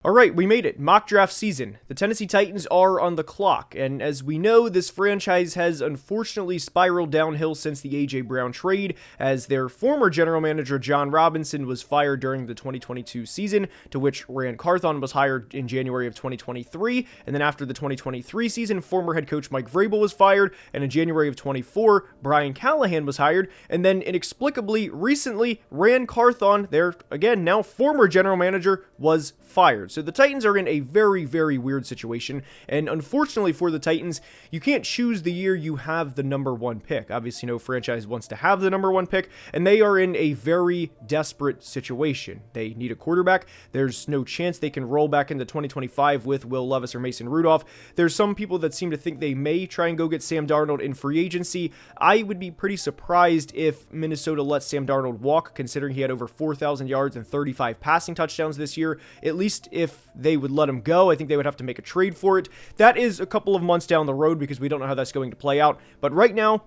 All right, we made it. Mock draft season. The Tennessee Titans are on the clock, and as we know, this franchise has unfortunately spiraled downhill since the A.J. Brown trade, as their former general manager John Robinson was fired during the 2022 season, to which Rand Carthon was hired in January of 2023, and then after the 2023 season, former head coach Mike Vrabel was fired, and in January of 24, Brian Callahan was hired, and then inexplicably, recently, Rand Carthon, their, again, now former general manager, was fired. So the Titans are in a very, very weird situation, and unfortunately for the Titans, you can't choose the year you have the number one pick. Obviously, no franchise wants to have the number one pick, and they are in a very desperate situation. They need a quarterback. There's no chance they can roll back into 2025 with Will Levis or Mason Rudolph. There's some people that seem to think they may try and go get Sam Darnold in free agency. I would be pretty surprised if Minnesota lets Sam Darnold walk, considering he had over 4,000 yards and 35 passing touchdowns this year. At least if they would let him go, I think they would have to make a trade for it. That is a couple of months down the road because we don't know how that's going to play out. But right now,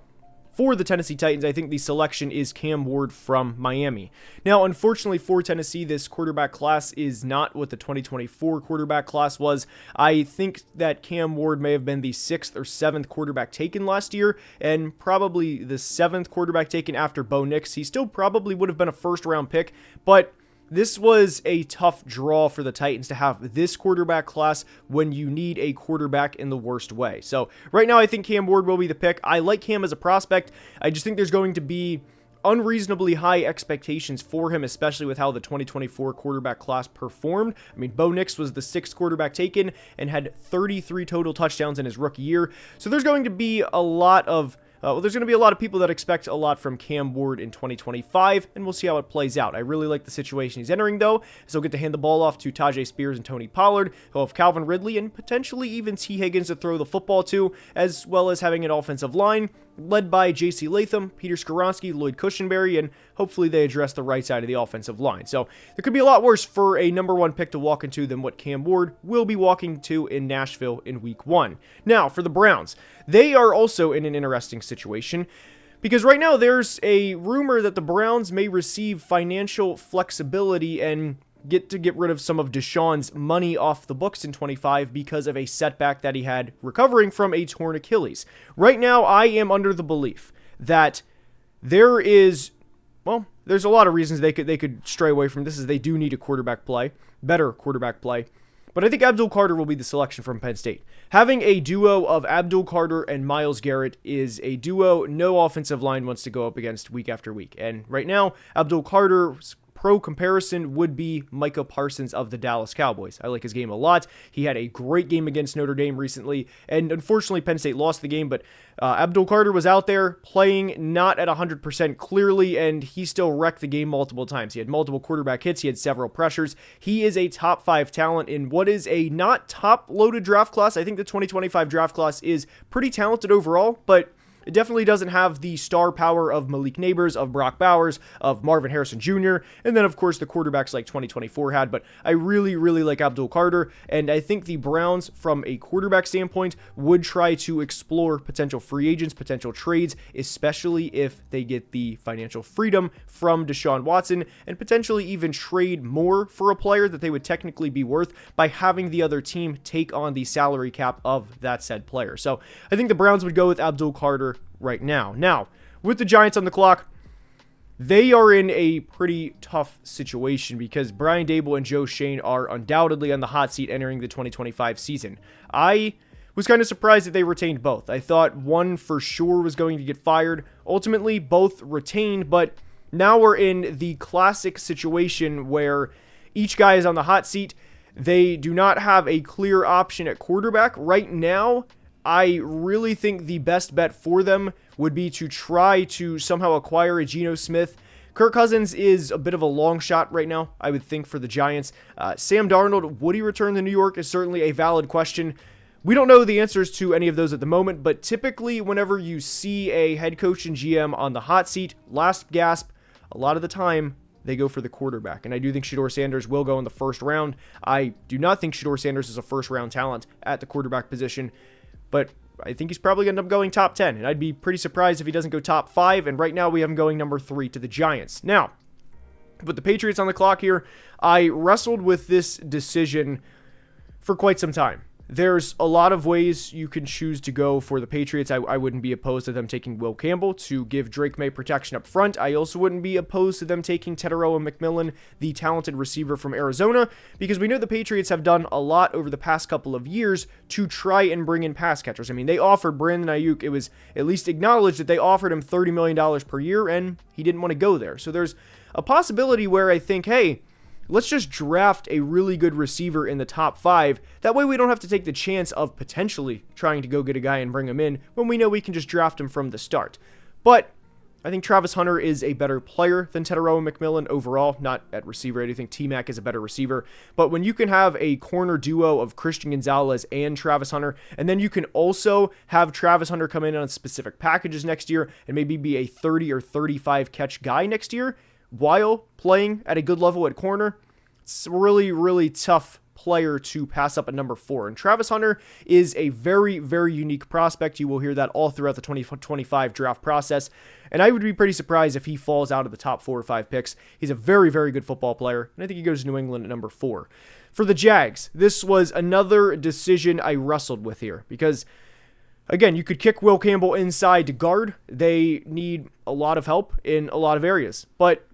for the Tennessee Titans, I think the selection is Cam Ward from Miami. Now, unfortunately for Tennessee, this quarterback class is not what the 2024 quarterback class was. I think that Cam Ward may have been the 6th or 7th quarterback taken last year, and probably the 7th quarterback taken after Bo Nix. He still probably would have been a first-round pick, but this was a tough draw for the Titans to have this quarterback class when you need a quarterback in the worst way. So right now I think Cam Ward will be the pick. I like Cam as a prospect. I just think there's going to be unreasonably high expectations for him, especially with how the 2024 quarterback class performed. I mean, Bo Nix was the 6th quarterback taken and had 33 total touchdowns in his rookie year. So there's going to be a lot of people that expect a lot from Cam Ward in 2025, and we'll see how it plays out. I really like the situation he's entering, though, so he'll get to hand the ball off to Tajay Spears and Tony Pollard. He'll have Calvin Ridley and potentially even T. Higgins to throw the football to, as well as having an offensive line led by J.C. Latham, Peter Skoronski, Lloyd Cushenberry, and hopefully they address the right side of the offensive line. So there could be a lot worse for a number one pick to walk into than what Cam Ward will be walking to in Nashville in week 1. Now, for the Browns, they are also in an interesting situation because right now there's a rumor that the Browns may receive financial flexibility and get rid of some of Deshaun's money off the books in 25 because of a setback that he had recovering from a torn Achilles. Right now, I am under the belief that there's a lot of reasons they could stray away from this, as they do need a better quarterback play. But I think Abdul Carter will be the selection from Penn State. Having a duo of Abdul Carter and Myles Garrett is a duo no offensive line wants to go up against week after week. And right now, Abdul Carter's pro comparison would be Micah Parsons of the Dallas Cowboys. I like his game a lot. He had a great game against Notre Dame recently, and unfortunately Penn State lost the game, but Abdul Carter was out there playing not at 100% clearly, and he still wrecked the game multiple times. He had multiple quarterback hits. He had several pressures. He is a top 5 talent in what is a not top loaded draft class. I think the 2025 draft class is pretty talented overall, but it definitely doesn't have the star power of Malik Neighbors, of Brock Bowers, of Marvin Harrison Jr., and then, of course, the quarterbacks like 2024 had. But I really, really like Abdul Carter, and I think the Browns, from a quarterback standpoint, would try to explore potential free agents, potential trades, especially if they get the financial freedom from Deshaun Watson, and potentially even trade more for a player that they would technically be worth by having the other team take on the salary cap of that said player. So I think the Browns would go with Abdul Carter right now. Now, with the Giants on the clock, they are in a pretty tough situation because Brian Daboll and Joe Schoen are undoubtedly on the hot seat entering the 2025 season. I was kind of surprised that they retained both. I thought one for sure was going to get fired. Ultimately, both retained, but now we're in the classic situation where each guy is on the hot seat. They do not have a clear option at quarterback. Right now, I really think the best bet for them would be to try to somehow acquire a Geno Smith. Kirk Cousins is a bit of a long shot right now, I would think, for the Giants. Sam Darnold, would he return to New York, is certainly a valid question. We don't know the answers to any of those at the moment, but typically whenever you see a head coach and GM on the hot seat, last gasp, a lot of the time, they go for the quarterback. And I do think Shedeur Sanders will go in the first round. I do not think Shedeur Sanders is a first-round talent at the quarterback position, but I think he's probably going to end up going top 10, and I'd be pretty surprised if he doesn't go top 5, and right now we have him going number 3 to the Giants. Now, But the Patriots on the clock here, I wrestled with this decision for quite some time. There's a lot of ways you can choose to go for the Patriots. I wouldn't be opposed to them taking Will Campbell to give Drake May protection up front. I also wouldn't be opposed to them taking Teteroa McMillan, the talented receiver from Arizona, because we know the Patriots have done a lot over the past couple of years to try and bring in pass catchers. I mean, they offered Brandon Ayuk. It was at least acknowledged that they offered him $30 million per year, and he didn't want to go there. So there's a possibility where I think, hey, let's just draft a really good receiver in the top 5. That way we don't have to take the chance of potentially trying to go get a guy and bring him in when we know we can just draft him from the start. But I think Travis Hunter is a better player than Teteroa McMillan overall, not at receiver. I do think T-Mac is a better receiver. But when you can have a corner duo of Christian Gonzalez and Travis Hunter, and then you can also have Travis Hunter come in on specific packages next year and maybe be a 30 or 35 catch guy next year, while playing at a good level at corner, it's a really, really tough player to pass up at number 4. And Travis Hunter is a very, very unique prospect. You will hear that all throughout the 2025 draft process. And I would be pretty surprised if he falls out of the top 4 or 5 picks. He's a very, very good football player. And I think he goes to New England at number 4. For the Jags, this was another decision I wrestled with here because, again, you could kick Will Campbell inside to guard. They need a lot of help in a lot of areas. But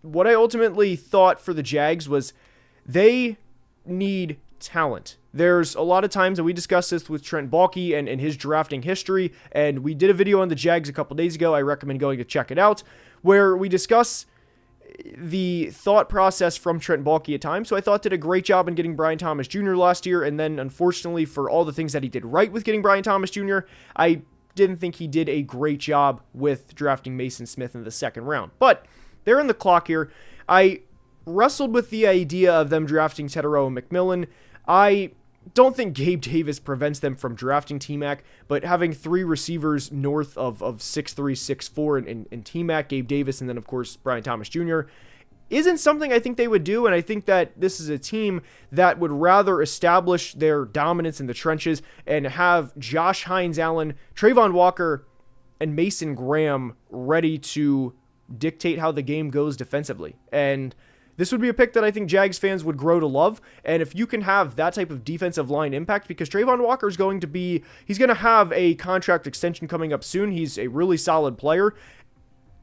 what I ultimately thought for the Jags was they need talent. There's a lot of times, and we discussed this with Trent Baalke and his drafting history, and we did a video on the Jags a couple days ago. I recommend going to check it out, where we discuss the thought process from Trent Baalke at times. So I thought did a great job in getting Brian Thomas Jr. last year, and then unfortunately for all the things that he did right with getting Brian Thomas Jr., I didn't think he did a great job with drafting Mason Smith in the second round. But they're on the clock here. I wrestled with the idea of them drafting Teteroa McMillan. I don't think Gabe Davis prevents them from drafting T-Mac, but having 3 receivers north of 6'3", 6'4", and T-Mac, Gabe Davis, and then, of course, Brian Thomas Jr., isn't something I think they would do, and I think that this is a team that would rather establish their dominance in the trenches and have Josh Hines-Allen, Trayvon Walker, and Mason Graham ready to dictate how the game goes defensively. And this would be a pick that I think Jags fans would grow to love. And if you can have that type of defensive line impact, because Trayvon Walker is going to have a contract extension coming up soon. He's a really solid player.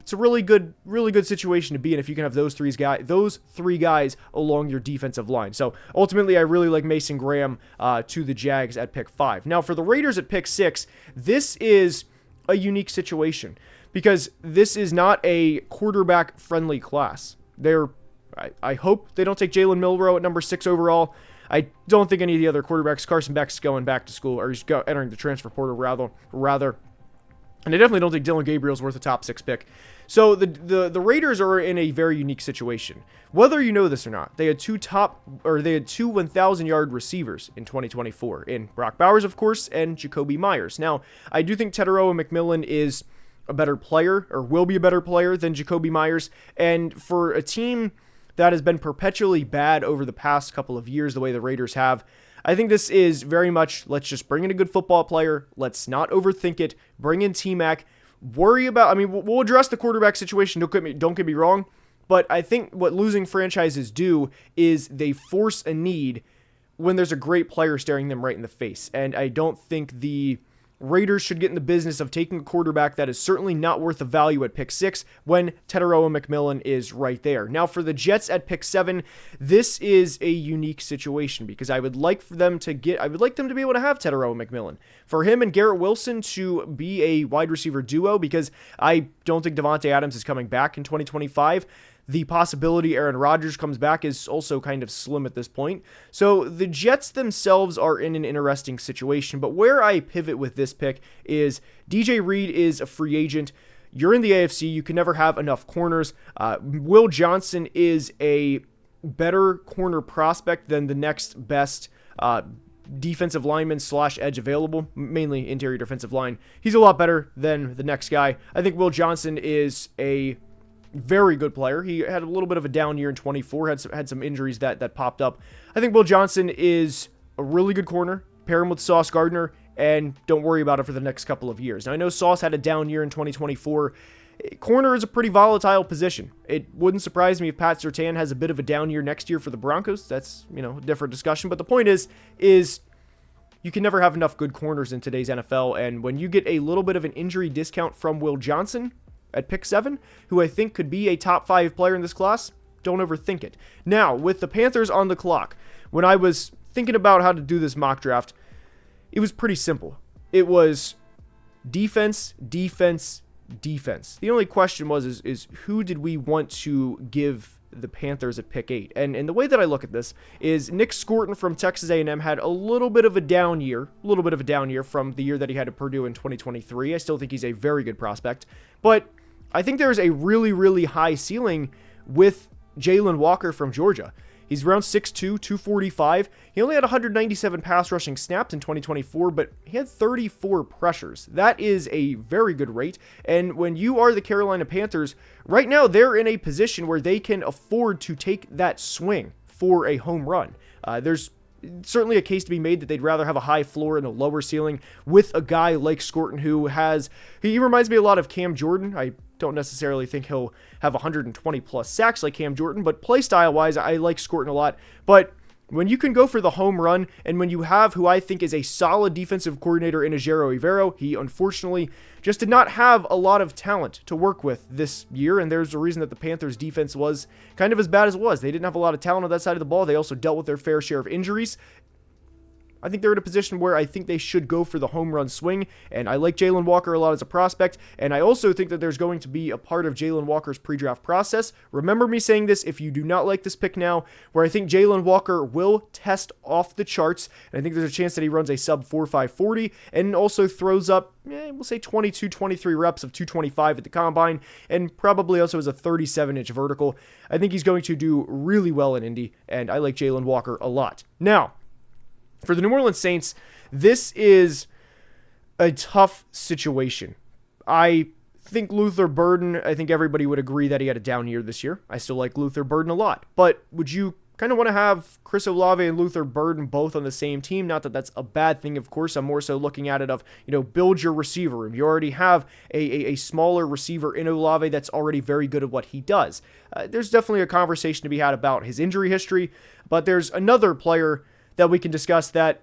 It's a really good situation to be in if you can have those three guys along your defensive line. So ultimately, I really like Mason Graham to the Jags at pick 5. Now for the Raiders at pick 6, this is a unique situation, because this is not a quarterback-friendly class. I hope they don't take Jalen Milroe at number 6 overall. I don't think any of the other quarterbacks, Carson Beck's going back to school, or he's entering the transfer portal rather. And I definitely don't think Dylan Gabriel's worth a top 6 pick. So the Raiders are in a very unique situation. Whether you know this or not, they had two 1,000-yard receivers in 2024, in Brock Bowers, of course, and Jacoby Myers. Now, I do think Teteroa McMillan is a better player, or will be a better player than Jacoby Myers. And for a team that has been perpetually bad over the past couple of years, the way the Raiders have, I think this is very much, let's just bring in a good football player. Let's not overthink it. Bring in T-Mac. We'll address the quarterback situation. Don't get me wrong. But I think what losing franchises do is they force a need when there's a great player staring them right in the face. And I don't think the Raiders should get in the business of taking a quarterback that is certainly not worth the value at pick 6 when Teteroa McMillan is right there. Now for the Jets at pick 7, this is a unique situation because I would like them to be able to have Teteroa McMillan. For him and Garrett Wilson to be a wide receiver duo, because I don't think Davante Adams is coming back in 2025. The possibility Aaron Rodgers comes back is also kind of slim at this point. So the Jets themselves are in an interesting situation. But where I pivot with this pick is DJ Reed is a free agent. You're in the AFC. You can never have enough corners. Will Johnson is a better corner prospect than the next best defensive lineman / edge available, mainly interior defensive line. He's a lot better than the next guy. I think Will Johnson is a very good player. He had a little bit of a down year in 24, had some injuries that popped up. I think Will Johnson is a really good corner. Pair him with Sauce Gardner, and don't worry about it for the next couple of years. Now, I know Sauce had a down year in 2024. corner is a pretty volatile position. It wouldn't surprise me if Pat Surtain has a bit of a down year next year for the Broncos. That's, a different discussion. But the point is you can never have enough good corners in today's NFL. And when you get a little bit of an injury discount from Will Johnson at pick 7, who I think could be a top 5 player in this class, don't overthink it. Now, with the Panthers on the clock, when I was thinking about how to do this mock draft, it was pretty simple. It was defense, defense, defense. The only question is who did we want to give the Panthers at pick 8? And the way that I look at this is Nick Scorton from Texas A&M had a little bit of a down year from the year that he had at Purdue in 2023. I still think he's a very good prospect, but I think there's a really, really high ceiling with Jalen Walker from Georgia. He's around 6'2", 245. He only had 197 pass rushing snaps in 2024, but he had 34 pressures. That is a very good rate. And when you are the Carolina Panthers, right now they're in a position where they can afford to take that swing for a home run. There's certainly a case to be made that they'd rather have a high floor and a lower ceiling with a guy like Scorton he reminds me a lot of Cam Jordan. I don't necessarily think he'll have 120 plus sacks like Cam Jordan, but play style wise, I like Scorton a lot. But when you can go for the home run, and when you have who I think is a solid defensive coordinator in Ejiro Evero, he unfortunately just did not have a lot of talent to work with this year, and there's a reason that the Panthers defense was kind of as bad as it was. They didn't have a lot of talent on that side of the ball. They also dealt with their fair share of injuries. I think they're in a position where I think they should go for the home run swing, and I like Jalen Walker a lot as a prospect, and I also think that there's going to be a part of Jalen Walker's pre-draft process. Remember me saying this if you do not like this pick now, where I think Jalen Walker will test off the charts, and I think there's a chance that he runs a sub 4.5 40, and also throws up, we'll say 22, 23 reps of 225 at the combine, and probably also has a 37-inch vertical. I think he's going to do really well in Indy, and I like Jalen Walker a lot. Now, for the New Orleans Saints, this is a tough situation. I think Luther Burden, I think everybody would agree that he had a down year this year. I still like Luther Burden a lot. But would you kind of want to have Chris Olave and Luther Burden both on the same team? Not that that's a bad thing, of course. I'm more so looking at it of, build your receiver room. You already have a smaller receiver in Olave that's already very good at what he does. There's definitely a conversation to be had about his injury history, but there's another player that we can discuss that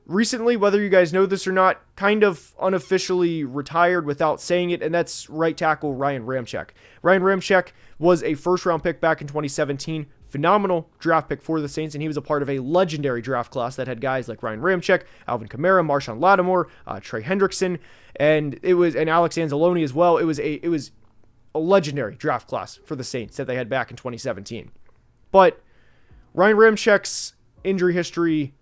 recently, whether you guys know this or not, kind of unofficially retired without saying it, and that's right tackle Ryan Ramczyk. Ryan Ramczyk was a first-round pick back in 2017, phenomenal draft pick for the Saints, and he was a part of a legendary draft class that had guys like Ryan Ramczyk, Alvin Kamara, Marshawn Lattimore, Trey Hendrickson, and Alex Anzalone as well. It was a legendary draft class for the Saints that they had back in 2017. But Ryan Ramczyk's injury history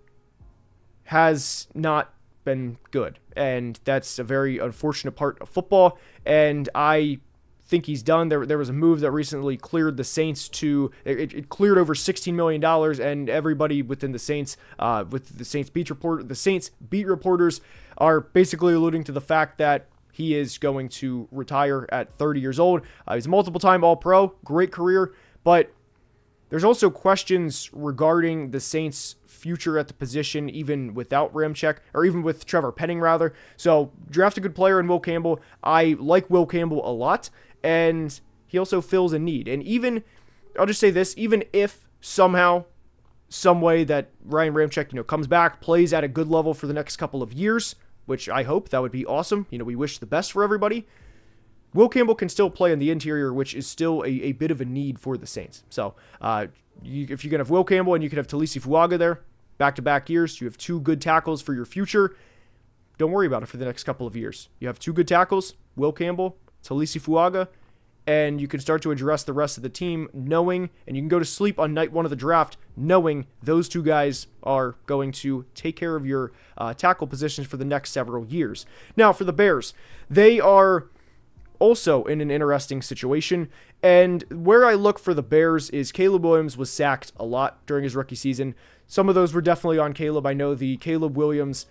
has not been good, and that's a very unfortunate part of football, and I think he's done. There was a move that recently cleared the Saints it cleared over $16 million, and everybody within the Saints, with the Saints beat reporters are basically alluding to the fact that he is going to retire at 30 years old. He's a multiple-time All-Pro, great career, but there's also questions regarding the Saints' future at the position, even without Ramczyk, or even with Trevor Penning, rather. So, draft a good player in Will Campbell. I like Will Campbell a lot, and he also fills a need. And even, I'll just say this, even if somehow, some way that Ryan Ramczyk, comes back, plays at a good level for the next couple of years, which I hope, that would be awesome. We wish the best for everybody. Will Campbell can still play in the interior, which is still a bit of a need for the Saints. So, if you can have Will Campbell and you can have Talisi Fuaga there, back-to-back years, you have two good tackles for your future. Don't worry about it for the next couple of years. You have two good tackles, Will Campbell, Talisi Fuaga, and you can start to address the rest of the team knowing, and you can go to sleep on night one of the draft knowing those two guys are going to take care of your tackle positions for the next several years. Now, for the Bears, they are also in an interesting situation, and where I look for the Bears is Caleb Williams was sacked a lot during his rookie season. Some of those were definitely on Caleb. I know the Caleb Williams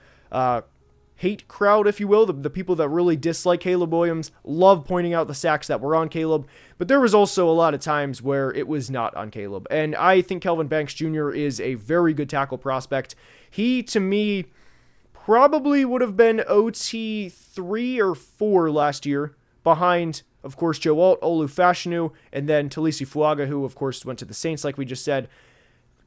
hate crowd, if you will, the people that really dislike Caleb Williams love pointing out the sacks that were on Caleb, but there was also a lot of times where it was not on Caleb, and I think Kelvin Banks Jr. is a very good tackle prospect. He, to me, probably would have been OT 3 or 4 last year, behind of course, Joe Alt, Olu Fashanu, and then Talisi Fuaga, who, of course, went to the Saints, like we just said.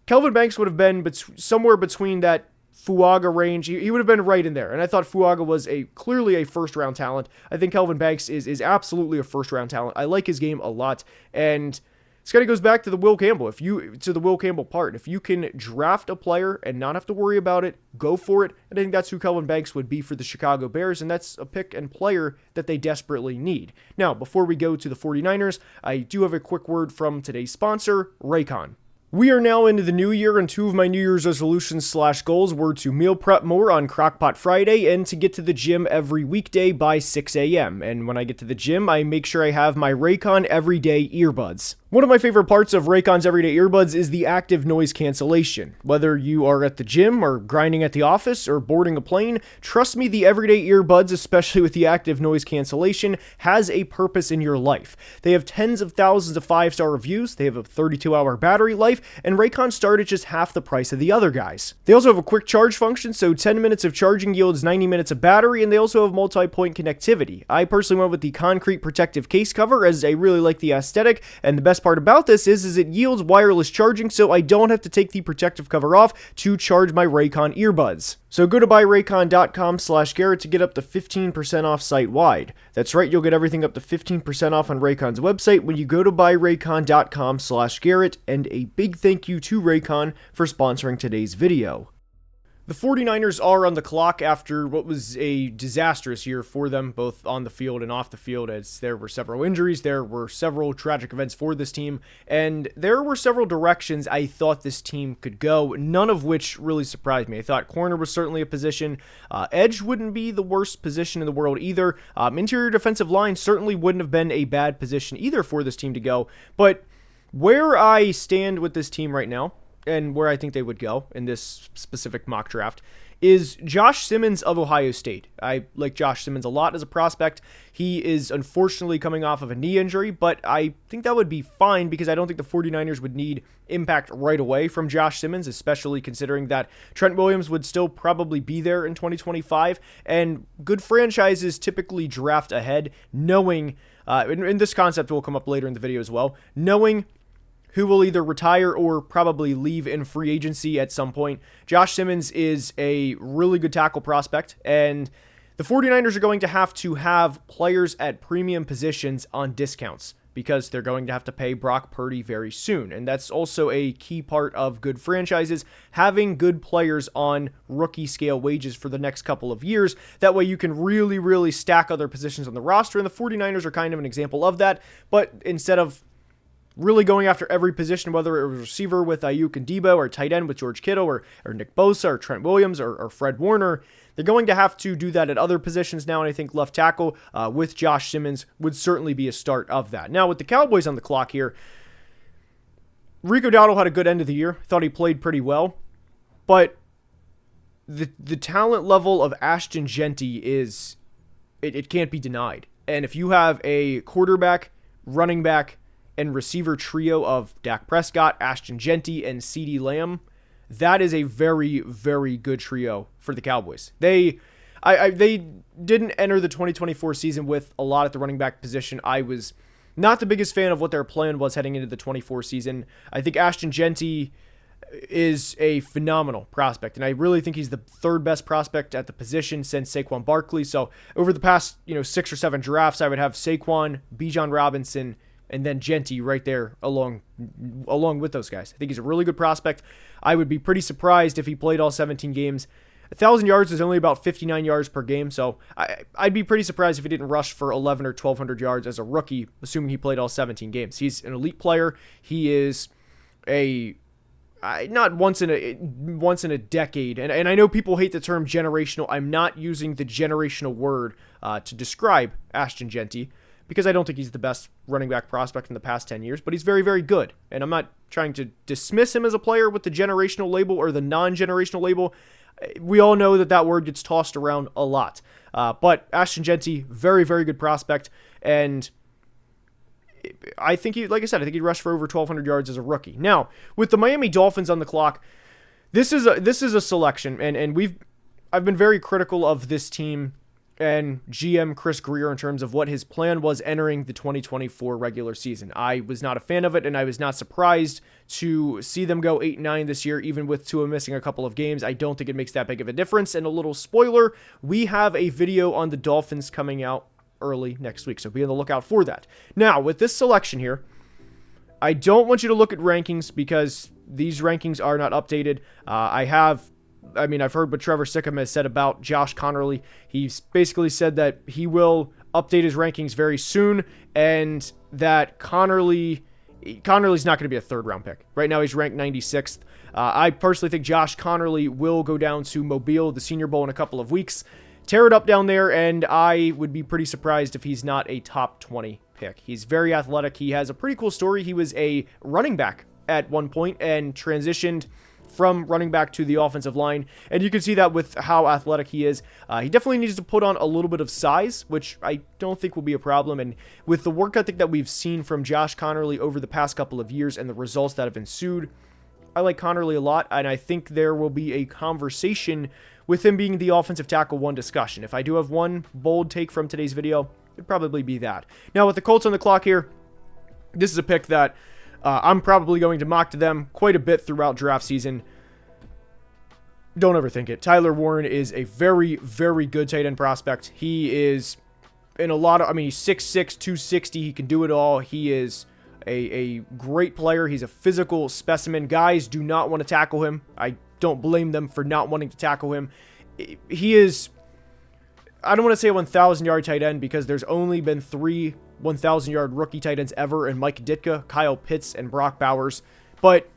Kelvin Banks would have been somewhere between that Fuaga range. He would have been right in there. And I thought Fuaga was clearly a first-round talent. I think Kelvin Banks is absolutely a first-round talent. I like his game a lot. And this kind of goes back to the Will Campbell. To the Will Campbell part. If you can draft a player and not have to worry about it, go for it. And I think that's who Kelvin Banks would be for the Chicago Bears. And that's a pick and player that they desperately need. Now, before we go to the 49ers, I do have a quick word from today's sponsor, Raycon. We are now into the new year, and two of my New Year's resolutions / goals were to meal prep more on Crockpot Friday and to get to the gym every weekday by 6 a.m. And when I get to the gym, I make sure I have my Raycon Everyday earbuds. One of my favorite parts of Raycon's Everyday earbuds is the active noise cancellation. Whether you are at the gym or grinding at the office or boarding a plane, trust me, the Everyday earbuds, especially with the active noise cancellation, has a purpose in your life. They have tens of thousands of 5-star reviews, they have a 32-hour battery life, and Raycon start at just half the price of the other guys. They also have a quick charge function, so 10 minutes of charging yields 90 minutes of battery, and they also have multi-point connectivity. I personally went with the concrete protective case cover as I really like the aesthetic, and the best part about this is it yields wireless charging, so I don't have to take the protective cover off to charge my Raycon earbuds. So go to buyraycon.com/Garrett to get up to 15% off site-wide. That's right, you'll get everything up to 15% off on Raycon's website when you go to buyraycon.com/Garrett, and a big thank you to Raycon for sponsoring today's video. The 49ers are on the clock after what was a disastrous year for them, both on the field and off the field, as there were several injuries, there were several tragic events for this team, and there were several directions I thought this team could go, none of which really surprised me. I thought corner was certainly a position. Edge wouldn't be the worst position in the world either. Interior defensive line certainly wouldn't have been a bad position either for this team to go, but where I stand with this team right now, and where I think they would go in this specific mock draft, is Josh Simmons of Ohio State. I like Josh Simmons a lot as a prospect. He is unfortunately coming off of a knee injury, but I think that would be fine because I don't think the 49ers would need impact right away from Josh Simmons, especially considering that Trent Williams would still probably be there in 2025, and good franchises typically draft ahead, knowing, and this concept will come up later in the video as well, knowing who will either retire or probably leave in free agency at some point. Josh Simmons is a really good tackle prospect, and the 49ers are going to have players at premium positions on discounts because they're going to have to pay Brock Purdy very soon, and that's also a key part of good franchises, having good players on rookie-scale wages for the next couple of years. That way you can really, really stack other positions on the roster, and the 49ers are kind of an example of that, but instead of really going after every position, whether it was receiver with Ayuk and Debo, or tight end with George Kittle, or Nick Bosa, or Trent Williams, or Fred Warner, they're going to have to do that at other positions now, and I think left tackle with Josh Simmons would certainly be a start of that. Now, with the Cowboys on the clock here, Rico Dowdle had a good end of the year. Thought he played pretty well, but the talent level of Ashton Jeanty it can't be denied. And if you have a quarterback, running back, and receiver trio of Dak Prescott, Ashton Jeanty, and CeeDee Lamb, that is a very, very good trio for the Cowboys. They didn't enter the 2024 season with a lot at the running back position. I was not the biggest fan of what their plan was heading into the 24 season. I think Ashton Jeanty is a phenomenal prospect, and I really think he's the third best prospect at the position since Saquon Barkley. So over the past 6 or 7 drafts, I would have Saquon, Bijan Robinson, and then Jeanty right there along with those guys. I think he's a really good prospect. I would be pretty surprised if he played all 17 games. 1,000 yards is only about 59 yards per game, so I'd be pretty surprised if he didn't rush for 11 or 1,200 yards as a rookie, assuming he played all 17 games. He's an elite player. He is not once in a decade, and I know people hate the term generational. I'm not using the generational word to describe Ashton Jeanty, because I don't think he's the best running back prospect in the past 10 years, but he's very, very good. And I'm not trying to dismiss him as a player with the generational label or the non-generational label. We all know that word gets tossed around a lot. But Ashton Jeanty, very, very good prospect. And I think I think he'd rush for over 1,200 yards as a rookie. Now, with the Miami Dolphins on the clock, this is a selection, and I've been very critical of this team and GM Chris Greer in terms of what his plan was entering the 2024 regular season. I was not a fan of it, and I was not surprised to see them go 8-9 this year, even with Tua missing a couple of games. I don't think it makes that big of a difference. And a little spoiler, we have a video on the Dolphins coming out early next week, so be on the lookout for that. Now, with this selection here, I don't want you to look at rankings because these rankings are not updated. I've heard what Trevor Sickham has said about Josh Connerly. He's basically said that he will update his rankings very soon, and that Connerly's not going to be a third-round pick. Right now, he's ranked 96th. I personally think Josh Connerly will go down to Mobile, the Senior Bowl, in a couple of weeks, tear it up down there, and I would be pretty surprised if he's not a top 20 pick. He's very athletic. He has a pretty cool story. He was a running back at one point and transitioned from running back to the offensive line, and you can see that with how athletic he is. He definitely needs to put on a little bit of size, which I don't think will be a problem, and with the work ethic that we've seen from Josh Connerly over the past couple of years and the results that have ensued, I like Connerly a lot, and I think there will be a conversation with him being the offensive tackle one discussion. If I do have one bold take from today's video, it'd probably be that. Now, with the Colts on the clock here, this is a pick that I'm probably going to mock to them quite a bit throughout draft season. Don't overthink it. Tyler Warren is a very, very good tight end prospect. He is in a lot of, he's 6'6", 260. He can do it all. He is a great player. He's a physical specimen. Guys do not want to tackle him. I don't blame them for not wanting to tackle him. He is, I don't want to say a 1,000-yard tight end because there's only been 3 1,000-yard rookie tight ends ever, and Mike Ditka, Kyle Pitts, and Brock Bowers. But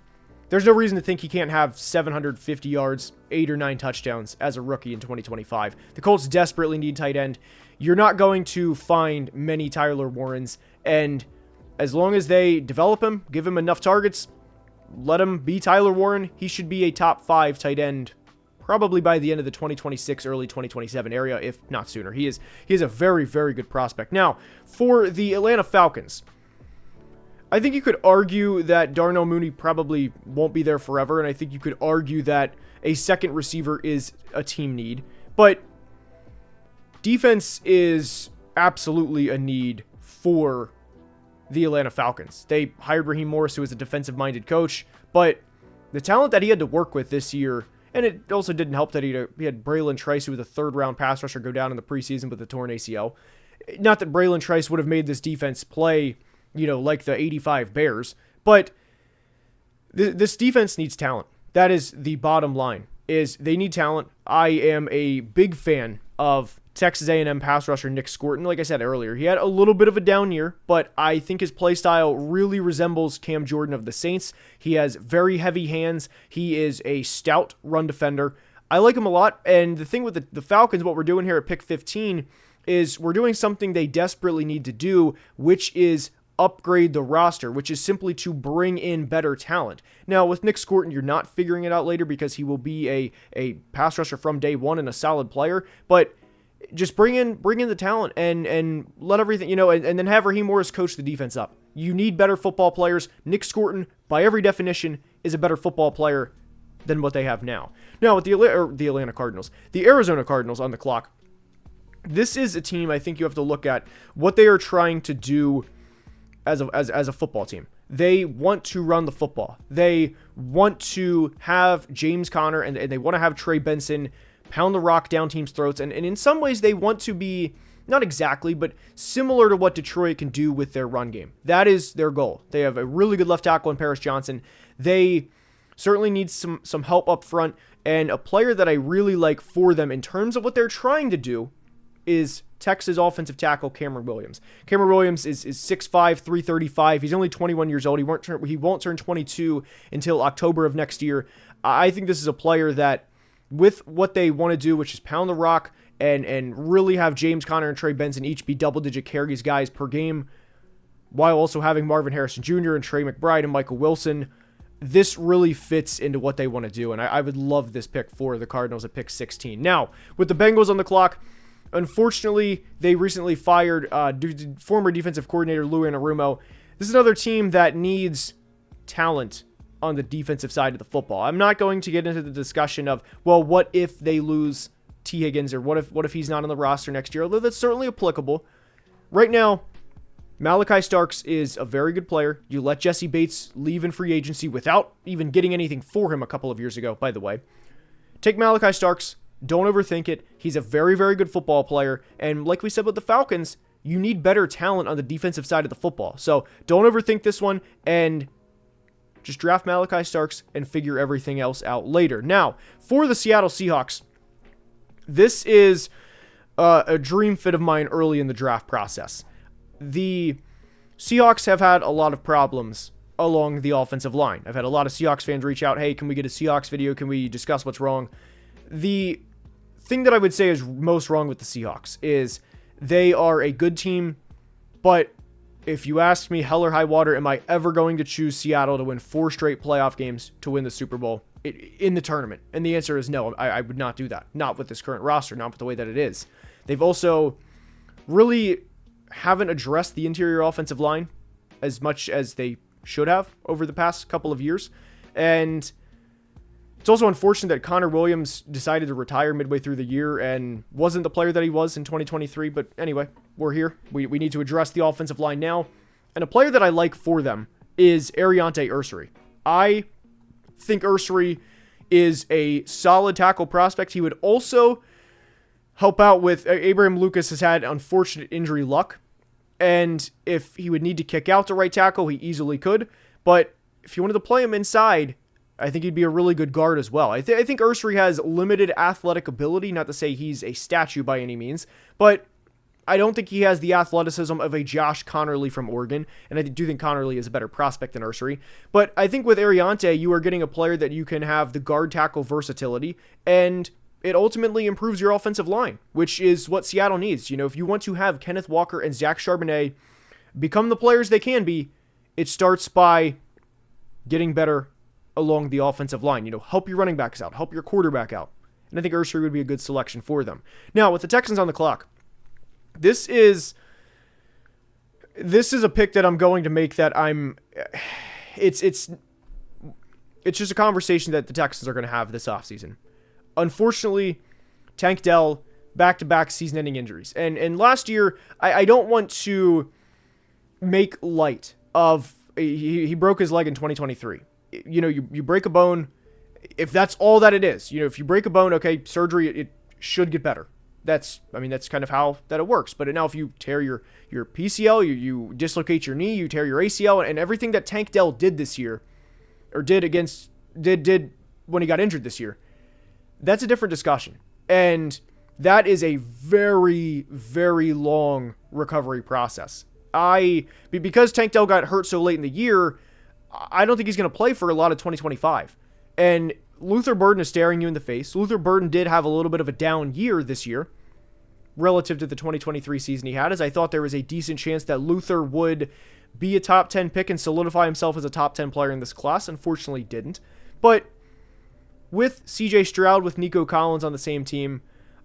there's no reason to think he can't have 750 yards, 8 or 9 touchdowns as a rookie in 2025. The Colts desperately need tight end. You're not going to find many Tyler Warrens, and as long as they develop him, give him enough targets, let him be Tyler Warren, he should be a top 5 tight end probably by the end of the 2026, early 2027 area, if not sooner. He is a very, very good prospect. Now, for the Atlanta Falcons, I think you could argue that Darnell Mooney probably won't be there forever, and I think you could argue that a second receiver is a team need, but defense is absolutely a need for the Atlanta Falcons. They hired Raheem Morris, who is a defensive-minded coach, but the talent that he had to work with this year, and it also didn't help that he had Braylon Trice, who was a third-round pass rusher, go down in the preseason with a torn ACL. Not that Braylon Trice would have made this defense play, like the 85 Bears, but this defense needs talent. That is the bottom line, is they need talent. I am a big fan of Texas A&M pass rusher Nick Scorton. Like I said earlier, he had a little bit of a down year, but I think his play style really resembles Cam Jordan of the Saints. He has very heavy hands. He is a stout run defender. I like him a lot, and the thing with the Falcons, what we're doing here at pick 15, is we're doing something they desperately need to do, which is upgrade the roster, which is simply to bring in better talent. Now, with Nick Scorton, you're not figuring it out later because he will be a pass rusher from day one and a solid player, but just bring in the talent and let everything, and then have Raheem Morris coach the defense up. You need better football players. Nick Scorton, by every definition, is a better football player than what they have now. Now, with the Atlanta Cardinals, the Arizona Cardinals on the clock, this is a team I think you have to look at what they are trying to do as a football team. They want to run the football. They want to have James Conner and they want to have Trey Benson pound the rock down teams' throats. And in some ways, they want to be, not exactly, but similar to what Detroit can do with their run game. That is their goal. They have a really good left tackle in Paris Johnson. They certainly need some help up front. And a player that I really like for them in terms of what they're trying to do is Texas offensive tackle Cameron Williams. Cameron Williams is 6'5", 335. He's only 21 years old. He won't turn 22 until October of next year. I think this is a player that, with what they want to do, which is pound the rock and really have James Conner and Trey Benson each be double-digit carries guys per game, while also having Marvin Harrison Jr. and Trey McBride and Michael Wilson, this really fits into what they want to do, and I would love this pick for the Cardinals at pick 16. Now, with the Bengals on the clock, unfortunately, they recently fired former defensive coordinator Lou Anarumo. This is another team that needs talent on the defensive side of the football. I'm not going to get into the discussion of, well, what if they lose T. Higgins, or what if he's not on the roster next year, although that's certainly applicable. Right now, Malachi Starks is a very good player. You let Jesse Bates leave in free agency without even getting anything for him a couple of years ago, by the way. Take Malachi Starks. Don't overthink it. He's a very, very good football player. And like we said with the Falcons, you need better talent on the defensive side of the football. So don't overthink this one and just draft Malachi Starks and figure everything else out later. Now, for the Seattle Seahawks, this is a dream fit of mine early in the draft process. The Seahawks have had a lot of problems along the offensive line. I've had a lot of Seahawks fans reach out, hey, can we get a Seahawks video? Can we discuss what's wrong? The thing that I would say is most wrong with the Seahawks is they are a good team, but if you ask me, hell or high water, am I ever going to choose Seattle to win 4 straight playoff games to win the Super Bowl in the tournament? And the answer is no, I would not do that. Not with this current roster, not with the way that it is. They've also really haven't addressed the interior offensive line as much as they should have over the past couple of years. And it's also unfortunate that Connor Williams decided to retire midway through the year and wasn't the player that he was in 2023. But anyway, we're here. We need to address the offensive line now. And a player that I like for them is Ariante Ursary. I think Ursary is a solid tackle prospect. He would also help out with Abraham Lucas has had unfortunate injury luck. And if he would need to kick out to right tackle, he easily could. But if you wanted to play him inside, I think he'd be a really good guard as well. I think Ursary has limited athletic ability, not to say he's a statue by any means, but I don't think he has the athleticism of a Josh Connerly from Oregon, and I do think Connerly is a better prospect than Ursary. But I think with Ariante, you are getting a player that you can have the guard tackle versatility, and it ultimately improves your offensive line, which is what Seattle needs. You know, if you want to have Kenneth Walker and Zach Charbonnet become the players they can be, it starts by getting better along the offensive line. You know, help your running backs out, help your quarterback out. And I think Ursary would be a good selection for them. Now, with the Texans on the clock, this is a pick that I'm going to make that it's just a conversation that the Texans are going to have this offseason. Unfortunately, Tank Dell, back-to-back season-ending injuries. And last year, I don't want to make light of, he broke his leg in 2023. You know, you break a bone, if that's all that it is. You know, if you break a bone, okay, surgery, it should get better. That's kind of how that it works. But now if you tear your PCL, you dislocate your knee, you tear your ACL, and everything that Tank Dell did this year, or did when he got injured this year, that's a different discussion. And that is a very, very long recovery process. Because Tank Dell got hurt so late in the year, I don't think he's going to play for a lot of 2025. And Luther Burden is staring you in the face. Luther Burden did have a little bit of a down year this year relative to the 2023 season he had, as I thought there was a decent chance that Luther would be a top 10 pick and solidify himself as a top 10 player in this class. Unfortunately, didn't. But with CJ Stroud, with Nico Collins on the same team,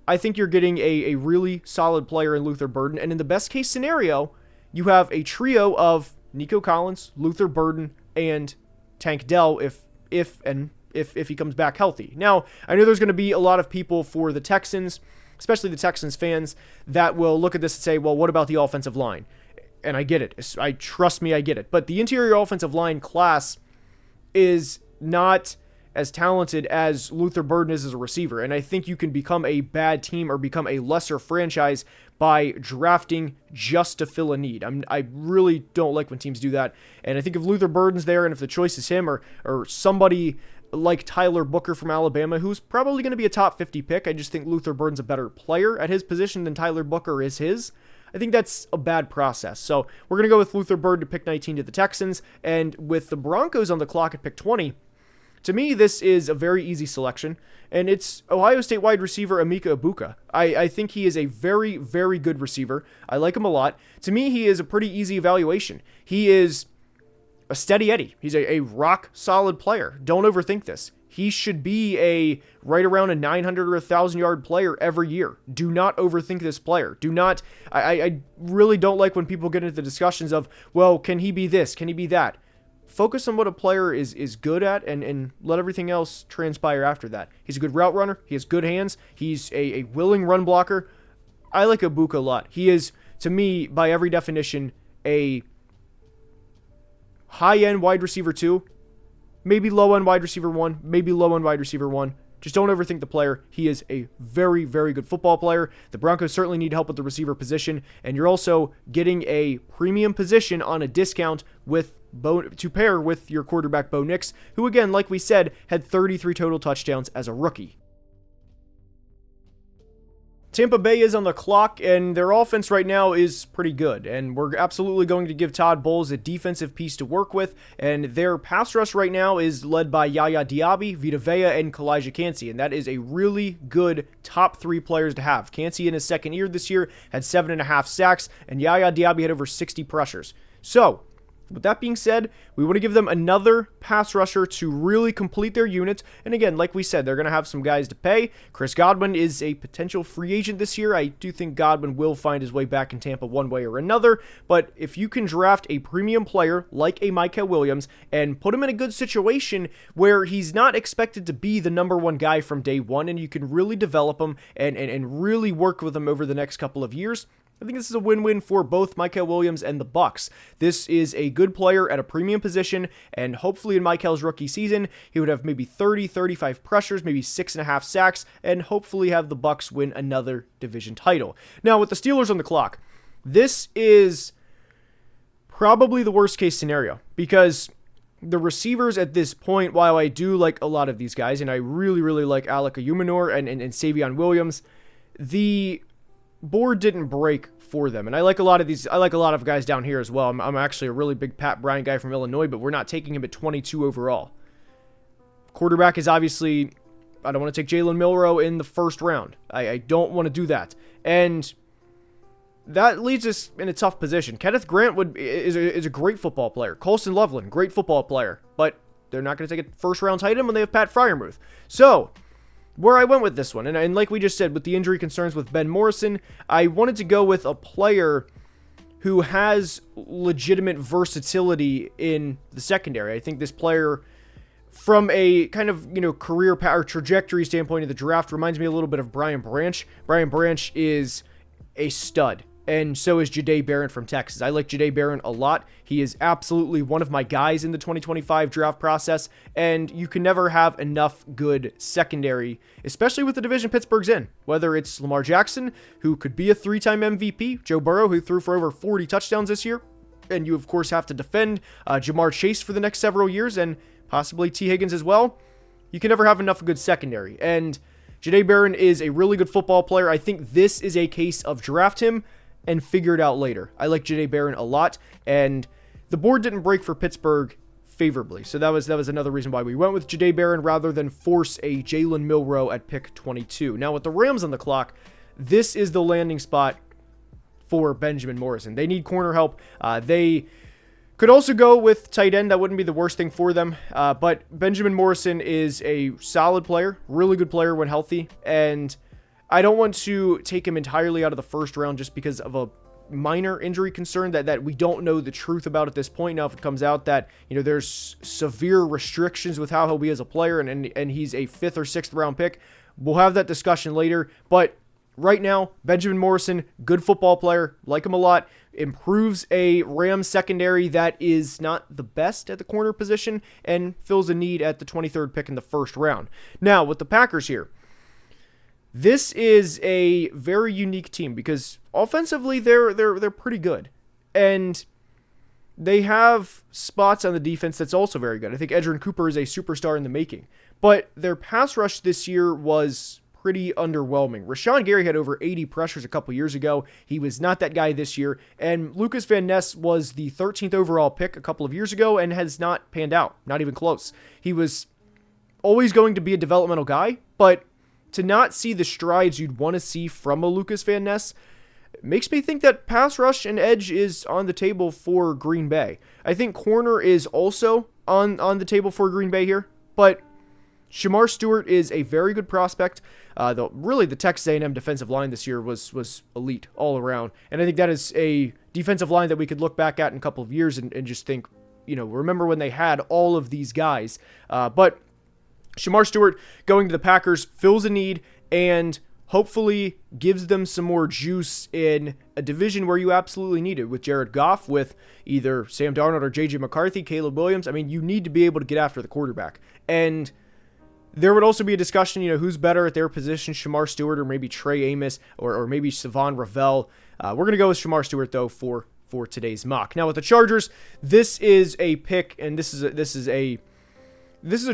I think you're getting a really solid player in Luther Burden. And in the best case scenario, you have a trio of Nico Collins, Luther Burden, and Tank Dell if he comes back healthy. Now, I know there's going to be a lot of people for the Texans, especially the Texans fans, that will look at this and say, well, what about the offensive line? And I get it. Trust me, I get it. But the interior offensive line class is not as talented as Luther Burden is as a receiver. And I think you can become a bad team or become a lesser franchise by drafting just to fill a need. I really don't like when teams do that. And I think if Luther Burden's there and if the choice is him or somebody like Tyler Booker from Alabama, who's probably going to be a top 50 pick, I just think Luther Burden's a better player at his position than Tyler Booker is his. I think that's a bad process. So we're going to go with Luther Burden to pick 19 to the Texans. And with the Broncos on the clock at pick 20, to me, this is a very easy selection, and it's Ohio State wide receiver Emeka Egbuka. I think he is a very, very good receiver. I like him a lot. To me, he is a pretty easy evaluation. He is a steady Eddie. He's a rock-solid player. Don't overthink this. He should be right around a 900 or 1,000-yard player every year. Do not overthink this player. Do not. I really don't like when people get into the discussions of, well, can he be this? Can he be that? focus on what a player is good at and let everything else transpire after that. He's a good route runner. He has good hands. He's a willing run blocker. I like Ibuka a lot. He is, to me, by every definition, a high-end wide receiver 2, maybe low-end wide receiver 1, maybe low-end wide receiver 1. Just don't overthink the player. He is a very, very good football player. The Broncos certainly need help with the receiver position, and you're also getting a premium position on a discount to pair with your quarterback Bo Nix, who again, like we said, had 33 total touchdowns as a rookie. Tampa Bay is on the clock, and their offense right now is pretty good, and we're absolutely going to give Todd Bowles a defensive piece to work with, and their pass rush right now is led by Yaya Diaby, Vita Vea, and Kalijah Kancey, and that is a really good top 3 players to have. Kancey in his second year this year had 7.5 sacks, and Yaya Diaby had over 60 pressures. So, with that being said, we want to give them another pass rusher to really complete their unit. And again, like we said, they're going to have some guys to pay. Chris Godwin is a potential free agent this year. I do think Godwin will find his way back in Tampa one way or another. But if you can draft a premium player like a Micah Williams and put him in a good situation where he's not expected to be the number 1 guy from day one, and you can really develop him and really work with him over the next couple of years, I think this is a win-win for both Micah Williams and the Bucs. This is a good player at a premium position, and hopefully in Micah's rookie season, he would have maybe 30, 35 pressures, maybe 6.5 sacks, and hopefully have the Bucs win another division title. Now, with the Steelers on the clock, this is probably the worst-case scenario, because the receivers at this point, while I do like a lot of these guys, and I really, really like Alec Ayumanor and Savion Williams, the board didn't break for them. And I like a lot of these. I like a lot of guys down here as well. I'm actually a really big Pat Bryant guy from Illinois, but we're not taking him at 22 overall. Quarterback is obviously, I don't want to take Jalen Milroe in the first round. I don't want to do that. And that leaves us in a tough position. Kenneth Grant is a great football player. Colston Loveland, great football player. But they're not going to take a first round tight end when they have Pat Freiermuth. So, where I went with this one, and like we just said, with the injury concerns with Ben Morrison, I wanted to go with a player who has legitimate versatility in the secondary. I think this player, from a kind of, career or trajectory standpoint of the draft, reminds me a little bit of Brian Branch. Brian Branch is a stud, and so is Jahdae Barron from Texas. I like Jahdae Barron a lot. He is absolutely one of my guys in the 2025 draft process, and you can never have enough good secondary, especially with the division Pittsburgh's in. Whether it's Lamar Jackson, who could be a 3-time MVP, Joe Burrow, who threw for over 40 touchdowns this year, and you, of course, have to defend Jamar Chase for the next several years, and possibly T. Higgins as well. You can never have enough good secondary, and Jahdae Barron is a really good football player. I think this is a case of draft him and figure it out later. I like Jahdae Barron a lot, and the board didn't break for Pittsburgh favorably. So that was another reason why we went with Jahdae Barron rather than force a Jalen Milroe at pick 22. Now, with the Rams on the clock, this is the landing spot for Benjamin Morrison. They need corner help. They could also go with tight end. That wouldn't be the worst thing for them. But Benjamin Morrison is a solid player, really good player when healthy, and I don't want to take him entirely out of the first round just because of a minor injury concern that we don't know the truth about at this point. Now, if it comes out that, there's severe restrictions with how he'll be as a player and he's a 5th or 6th round pick, we'll have that discussion later. But right now, Benjamin Morrison, good football player, like him a lot, improves a Rams secondary that is not the best at the corner position and fills a need at the 23rd pick in the first round. Now, with the Packers here, this is a very unique team because offensively they're pretty good, and they have spots on the defense that's also very good. I think Edgerrin Cooper is a superstar in the making, but their pass rush this year was pretty underwhelming. Rashawn Gary had over 80 pressures a couple years ago. He was not that guy this year, and Lucas Van Ness was the 13th overall pick a couple of years ago and has not panned out, not even close. He was always going to be a developmental guy, but to not see the strides you'd want to see from a Lucas Van Ness makes me think that pass rush and edge is on the table for Green Bay. I think corner is also on the table for Green Bay here, but Shamar Stewart is a very good prospect. The Texas A&M defensive line this year was elite all around, and I think that is a defensive line that we could look back at in a couple of years and just think remember when they had all of these guys. But Shamar Stewart going to the Packers fills a need and hopefully gives them some more juice in a division where you absolutely need it. With Jared Goff, with either Sam Darnold or J.J. McCarthy, Caleb Williams, you need to be able to get after the quarterback. And there would also be a discussion, who's better at their position, Shamar Stewart or maybe Trey Amos or maybe Savon Ravel. We're going to go with Shamar Stewart, though, for today's mock. Now, with the Chargers, this is a pick, and this is a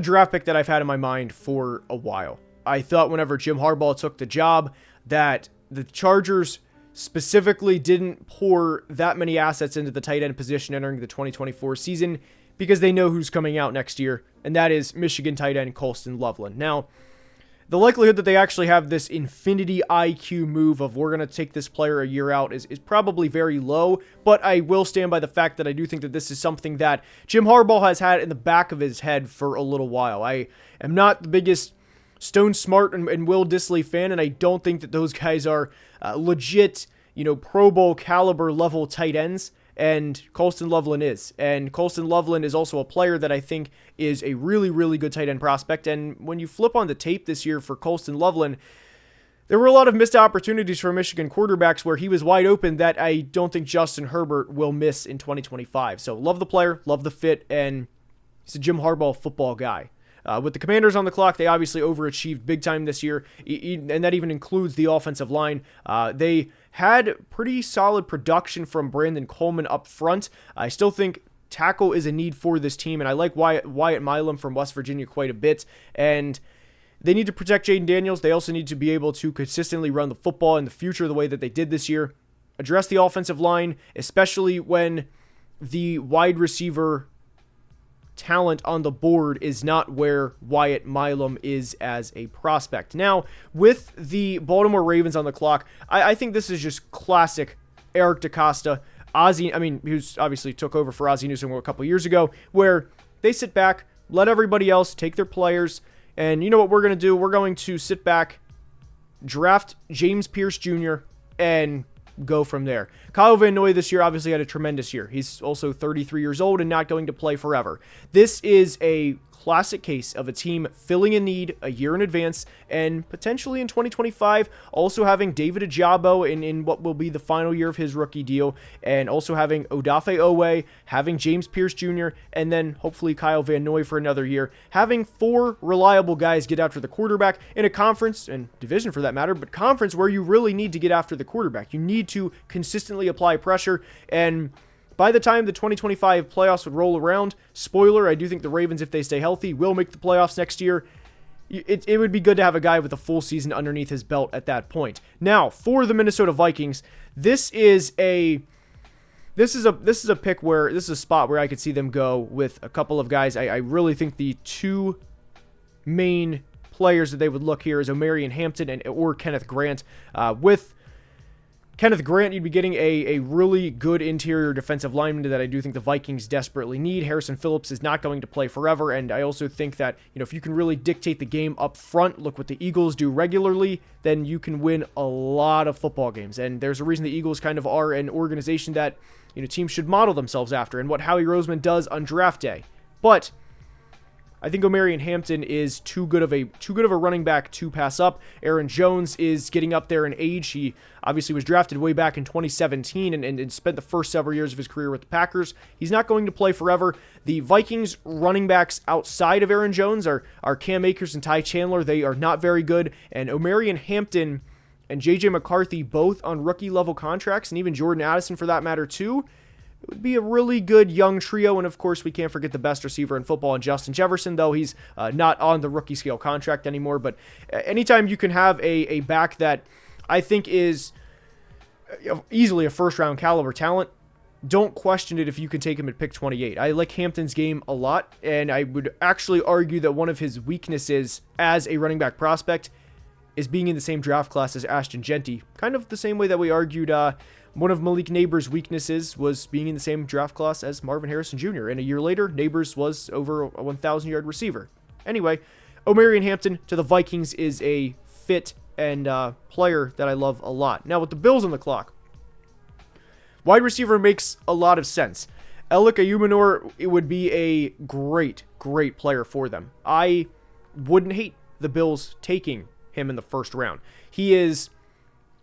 draft pick that I've had in my mind for a while. I thought whenever Jim Harbaugh took the job that the Chargers specifically didn't pour that many assets into the tight end position entering the 2024 season because they know who's coming out next year, and that is Michigan tight end Colston Loveland. Now, the likelihood that they actually have this infinity IQ move of we're going to take this player a year out is probably very low, but I will stand by the fact that I do think that this is something that Jim Harbaugh has had in the back of his head for a little while. I am not the biggest Stone Smart and Will Dissly fan, and I don't think that those guys are legit, Pro Bowl caliber level tight ends, and Colston Loveland is. And Colston Loveland is also a player that I think is a really, really good tight end prospect, and when you flip on the tape this year for Colston Loveland, there were a lot of missed opportunities for Michigan quarterbacks where he was wide open that I don't think Justin Herbert will miss in 2025. So love the player, love the fit, and he's a Jim Harbaugh football guy. With the Commanders on the clock, they obviously overachieved big time this year, and that even includes the offensive line. They had pretty solid production from Brandon Coleman up front. I still think tackle is a need for this team, and I like Wyatt Milam from West Virginia quite a bit, and they need to protect Jaden Daniels. They also need to be able to consistently run the football in the future the way that they did this year. Address the offensive line, especially when the wide receiver talent on the board is not where Wyatt Milam is as a prospect. Now, with the Baltimore Ravens on the clock, I think this is just classic Eric DeCosta. Who's obviously took over for Ozzie Newsome a couple years ago, where they sit back, let everybody else take their players, and you know what we're going to do? We're going to sit back, draft James Pierce Jr., and go from there. Kyle Van Noy this year obviously had a tremendous year. He's also 33 years old and not going to play forever. This is a classic case of a team filling a need a year in advance and potentially in 2025 also having David Ojabo in what will be the final year of his rookie deal, and also having Odafe Owe, having James Pierce Jr., and then hopefully Kyle Van Noy for another year, having 4 reliable guys get after the quarterback in a conference, and division for that matter, but conference where you really need to get after the quarterback. You need to consistently apply pressure, and by the time the 2025 playoffs would roll around, spoiler, I do think the Ravens, if they stay healthy, will make the playoffs next year. It would be good to have a guy with a full season underneath his belt at that point. Now, for the Minnesota Vikings, this is a pick where this is a spot where I could see them go with a couple of guys. I really think the 2 main players that they would look here is Omarion Hampton or Kenneth Grant. With Kenneth Grant, you'd be getting a really good interior defensive lineman that I do think the Vikings desperately need. Harrison Phillips is not going to play forever, and I also think that, if you can really dictate the game up front, look what the Eagles do regularly, then you can win a lot of football games. And there's a reason the Eagles kind of are an organization that, teams should model themselves after, and what Howie Roseman does on draft day. But I think Omarion Hampton is too good of a running back to pass up. Aaron Jones is getting up there in age. He obviously was drafted way back in 2017 and spent the first several years of his career with the Packers. He's not going to play forever. The Vikings running backs outside of Aaron Jones are Cam Akers and Ty Chandler. They are not very good. And Omarion Hampton and J.J. McCarthy both on rookie level contracts, and even Jordan Addison for that matter too. It would be a really good young trio, and of course we can't forget the best receiver in football in Justin Jefferson, though he's not on the rookie scale contract anymore. But anytime you can have a back that I think is easily a first-round caliber talent, don't question it if you can take him at pick 28. I like Hampton's game a lot, and I would actually argue that one of his weaknesses as a running back prospect is being in the same draft class as Ashton Genty, kind of the same way that we argued one of Malik Neighbors' weaknesses was being in the same draft class as Marvin Harrison Jr., and a year later, Neighbors was over a 1,000-yard receiver. Anyway, Omarion Hampton to the Vikings is a fit and player that I love a lot. Now, with the Bills on the clock, wide receiver makes a lot of sense. Alec Ayumanor, it would be a great player for them. I wouldn't hate the Bills taking him in the first round. He is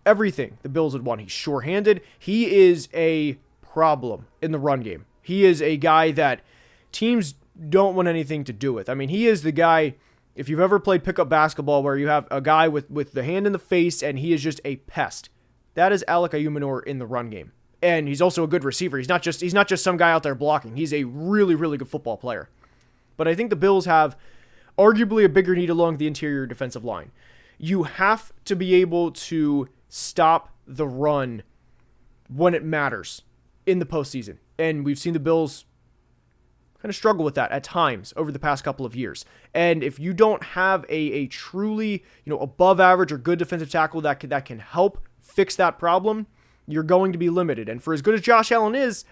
everything the Bills would want. He's sure-handed. He is a problem in the run game. He is a guy that teams don't want anything to do with. I mean, he is the guy, if you've ever played pickup basketball where you have a guy with the hand in the face and he is just a pest, that is Alec Ayumanor in the run game. And he's also a good receiver. He's not just some guy out there blocking. He's a really good football player. But I think the Bills have arguably a bigger need along the interior defensive line. You have to be able to stop the run when it matters in the postseason. And we've seen the Bills kind of struggle with that at times over the past couple of years. And if you don't have a truly, above average or good defensive tackle that can help fix that problem, you're going to be limited. And for as good as Josh Allen is,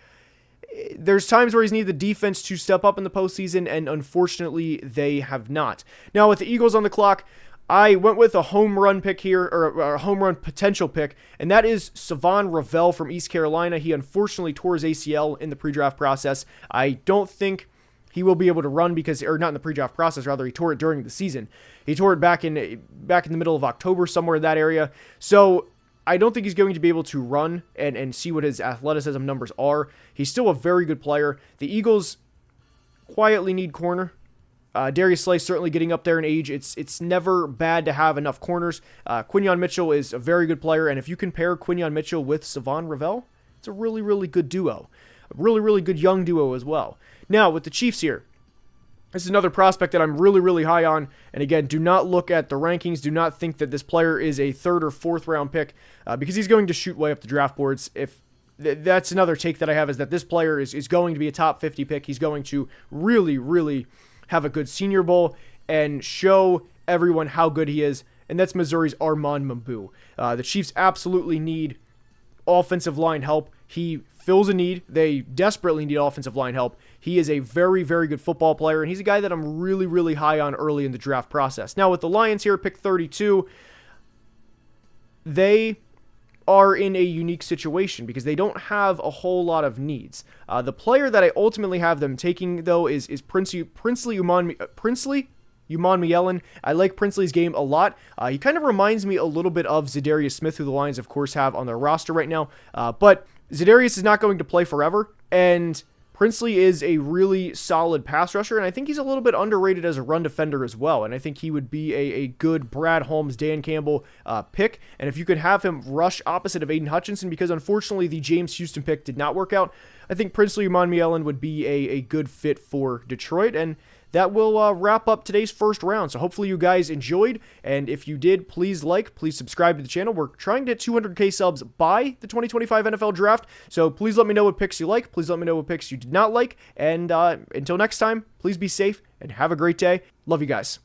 there's times where he's needed the defense to step up in the postseason, and unfortunately, they have not. Now, with the Eagles on the clock, I went with a home run pick here, or a home run potential pick, and that is Savon Ravel from East Carolina. He unfortunately tore his ACL in the pre-draft process. I don't think he will be able to run or not in the pre-draft process, rather, he tore it during the season. He tore it back in the middle of October, somewhere in that area. So I don't think he's going to be able to run and see what his athleticism numbers are. He's still a very good player. The Eagles quietly need corner. Darius Slay certainly getting up there in age. It's never bad to have enough corners. Quinyon Mitchell is a very good player, and if you can pair Quinyon Mitchell with Savon Ravel, it's a really good duo. A really good young duo as well. Now, with the Chiefs here, this is another prospect that I'm really high on. And again, do not look at the rankings. Do not think that this player is a 3rd or 4th round pick because he's going to shoot way up the draft boards. If that's another take that I have, is that this player is going to be a top 50 pick. He's going to really have a good Senior Bowl and show everyone how good he is. And that's Missouri's Armand Mambu. The Chiefs absolutely need offensive line help. He fills a need. They desperately need offensive line help. He is a very good football player, and he's a guy that I'm really high on early in the draft process. Now, with the Lions here, pick 32, they are in a unique situation because they don't have a whole lot of needs. The player that I ultimately have them taking, though, is Princely Umanmielen. I like Princely's game a lot. He kind of reminds me a little bit of Za'Darius Smith, who the Lions, of course, have on their roster right now. But Za'Darius is not going to play forever, and Princely is a really solid pass rusher, and I think he's a little bit underrated as a run defender as well, and I think he would be a good Brad Holmes, Dan Campbell pick, and if you could have him rush opposite of Aiden Hutchinson, because unfortunately the James Houston pick did not work out, I think Princely Umanmielen would be a good fit for Detroit, and that will wrap up today's first round. So hopefully you guys enjoyed, and if you did, please subscribe to the channel. We're trying to hit 200k subs by the 2025 NFL Draft, so please let me know what picks you like. Please let me know what picks you did not like, and until next time, please be safe and have a great day. Love you guys.